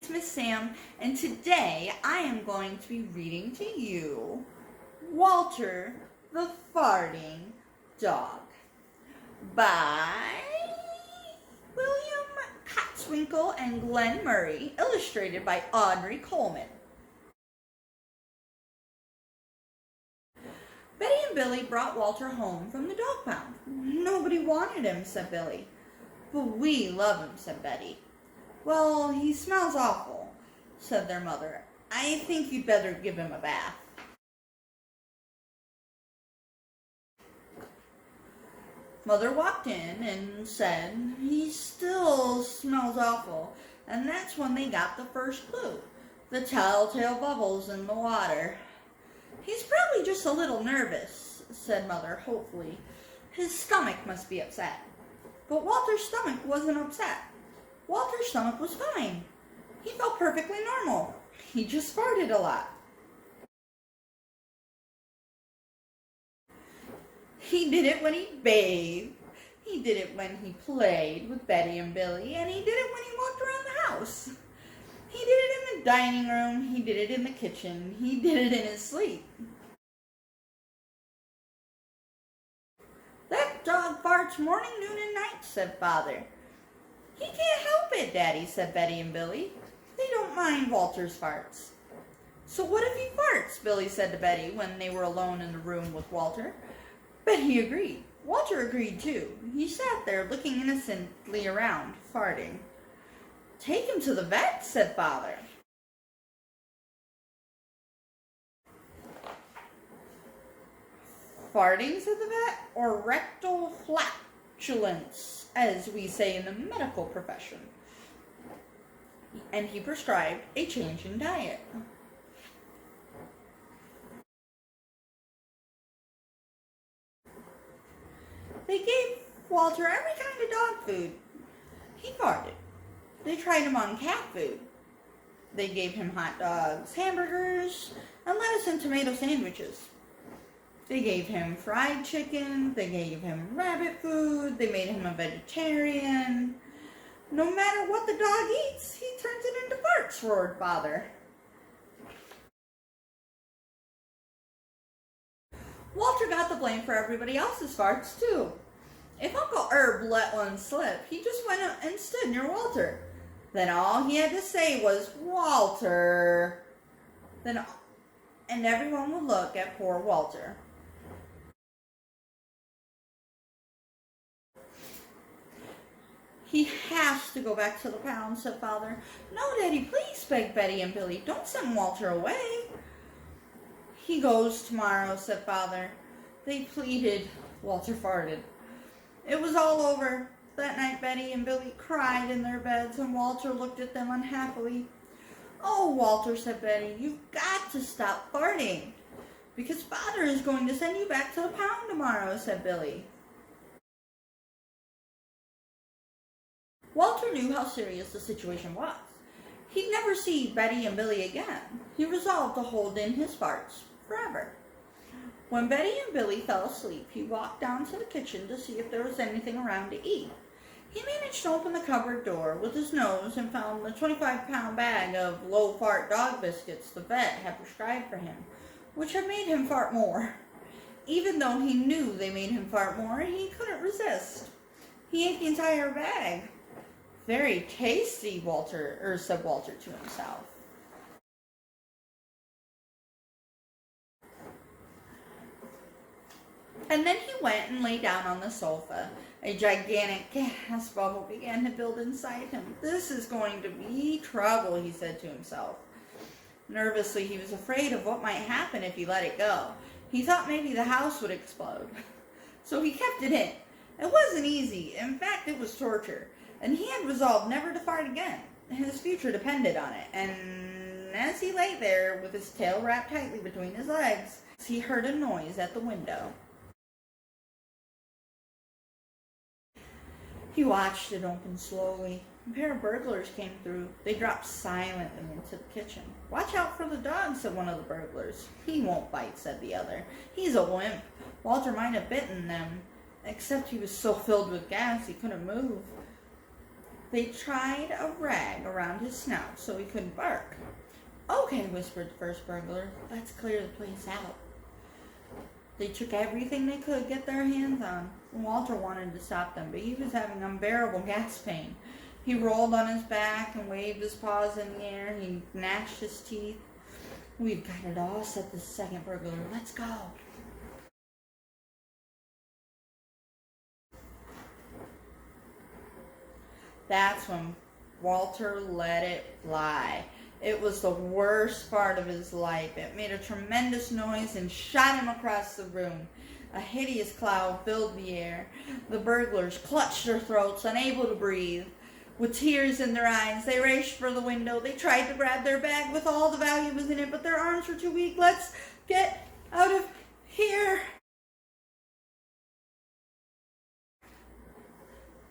Miss Sam, and today I am going to be reading to you Walter the Farting Dog by William Cotswinkle and Glenn Murray, illustrated by Audrey Coleman. Betty and Billy brought Walter home from the dog pound. Nobody wanted him, said Billy. But we love him, said Betty. Well, he smells awful, said their mother. I think you'd better give him a bath. Mother walked in and said, he still smells awful, and that's when they got the first clue, the telltale bubbles in the water. He's probably just a little nervous, said Mother hopefully. His stomach must be upset. But Walter's stomach wasn't upset. Walter's stomach was fine. He felt perfectly normal. He just farted a lot. He did it when he bathed. He did it when he played with Betty and Billy, and he did it when he walked around the house. He did it in the dining room. He did it in the kitchen. He did it in his sleep. That dog farts morning, noon, and night, said Father. He can't help it, Daddy, said Betty and Billy. They don't mind Walter's farts. So what if he farts? Billy said to Betty when they were alone in the room with Walter. Betty agreed. Walter agreed too. He sat there looking innocently around, farting. Take him to the vet, said Father. Farting, said the vet, or rectal flatulence, as we say in the medical profession. And he prescribed a change in diet. They gave Walter every kind of dog food. He farted. They tried him on cat food. They gave him hot dogs, hamburgers, and lettuce and tomato sandwiches. They gave him fried chicken. They gave him rabbit food. They made him a vegetarian. No matter what the dog eats, he turns it into farts, roared Father. Walter got the blame for everybody else's farts, too. If Uncle Herb let one slip, he just went up and stood near Walter. Then all he had to say was, Walter. And everyone would look at poor Walter. He has to go back to the pound, said Father. No, Daddy, please, begged Betty and Billy. Don't send Walter away. He goes tomorrow, said Father. They pleaded. Walter farted. It was all over. That night Betty and Billy cried in their beds, and Walter looked at them unhappily. Oh, Walter, said Betty, you've got to stop farting, because Father is going to send you back to the pound tomorrow, said Billy. Walter knew how serious the situation was. He'd never see Betty and Billy again. He resolved to hold in his farts forever. When Betty and Billy fell asleep, he walked down to the kitchen to see if there was anything around to eat. He managed to open the cupboard door with his nose and found the 25-pound bag of low-fart dog biscuits the vet had prescribed for him, which had made him fart more. Even though he knew they made him fart more, he couldn't resist. He ate the entire bag. Very tasty, said Walter to himself. And then he went and lay down on the sofa. A gigantic gas bubble began to build inside him. This is going to be trouble, he said to himself. Nervously, he was afraid of what might happen if he let it go. He thought maybe the house would explode. So he kept it in. It wasn't easy. In fact, it was torture. And he had resolved never to fart again. His future depended on it. And as he lay there with his tail wrapped tightly between his legs, he heard a noise at the window. He watched it open slowly. A pair of burglars came through. They dropped silently into the kitchen. Watch out for the dog, said one of the burglars. He won't bite, said the other. He's a wimp. Walter might have bitten them, except he was so filled with gas he couldn't move. They tied a rag around his snout so he couldn't bark. "Okay," whispered the first burglar. "Let's clear the place out." They took everything they could get their hands on. Walter wanted to stop them, but he was having unbearable gas pain. He rolled on his back and waved his paws in the air. He gnashed his teeth. "We've got it all," said the second burglar. "Let's go." That's when Walter let it fly. It was the worst part of his life. It made a tremendous noise and shot him across the room. A hideous cloud filled the air. The burglars clutched their throats, unable to breathe. With tears in their eyes, they raced for the window. They tried to grab their bag with all the valuables in it, but their arms were too weak. "Let's get out of here."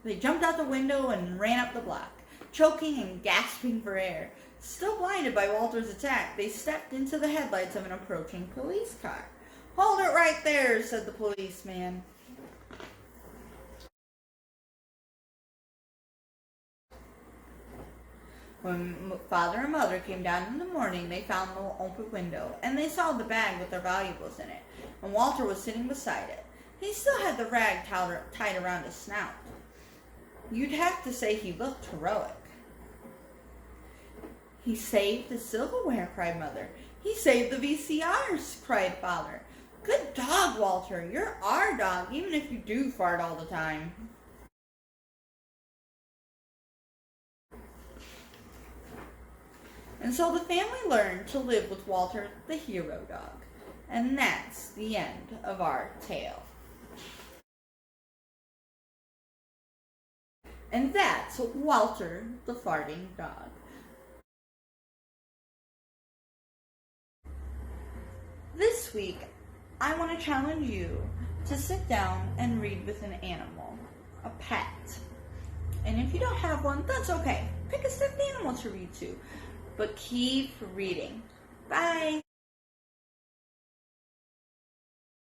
They jumped out the window and ran up the block, choking and gasping for air. Still blinded by Walter's attack, they stepped into the headlights of an approaching police car. "Hold it right there," said the policeman. When father and mother came down in the morning, they found the open window, and they saw the bag with their valuables in it, and Walter was sitting beside it. He still had the rag tied around his snout. You'd have to say he looked heroic. "He saved the silverware," cried Mother. "He saved the VCRs," cried Father. "Good dog, Walter. You're our dog, even if you do fart all the time." And so the family learned to live with Walter, the hero dog. And that's the end of our tale. And that's Walter, the farting dog. This week, I want to challenge you to sit down and read with an animal, a pet. And if you don't have one, that's okay. Pick a stuffed animal to read to, but keep reading. Bye.